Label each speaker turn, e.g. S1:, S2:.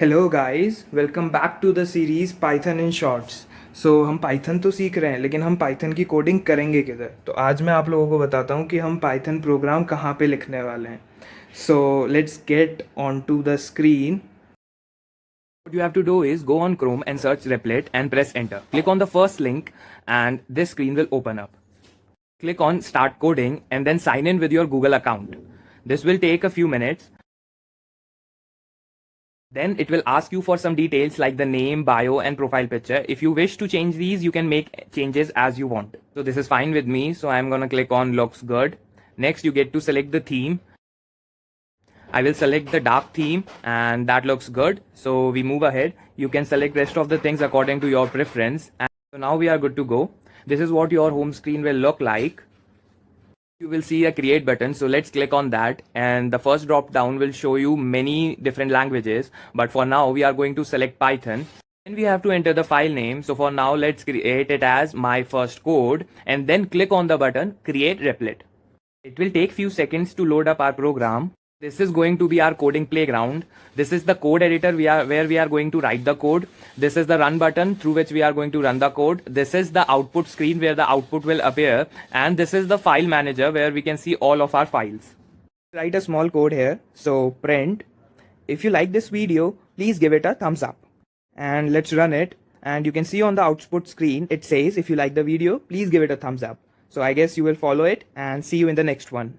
S1: Hello guys, welcome back to the series Python in shorts. हम Python तो सीख रहे हैं, लेकिन हम पाइथन की कोडिंग करेंगे किधर? तो आज मैं आप लोगों को बताता हूँ कि हम पाइथन प्रोग्राम कहाँ पे लिखने वाले हैं। Let's get on to the screen.
S2: What you have to do is go on Chrome and search Replit and press enter. Click on the first link and this screen will open up. Click on start coding and then sign in with your Google account. This will take a few minutes. Then it will ask you for some details like the name, bio and profile picture. If you wish to change these, you can make changes as you want. So this is fine with me. So I'm gonna click on looks good. Next you get to select the theme. I will select the dark theme and that looks good. So we move ahead. You can select rest of the things according to your preference. And so now we are good to go. This is what your home screen will look like. You will see a create button. So let's click on that. And the first drop down will show you many different languages. But for now, we are going to select Python. Then we have to enter the file name. So for now, let's create it as my first code and then click on the button create replit. It will take few seconds to load up our program. This is going to be our coding playground. This is the code editor where we are going to write the code. This is the run button through which we are going to run the code. This is the output screen where the output will appear. And this is the file manager where we can see all of our files.
S1: Write a small code here. So print, if you like this video, please give it a thumbs up. And let's run it. And you can see on the output screen, it says if you like the video, please give it a thumbs up. So I guess you will follow it and see you in the next one.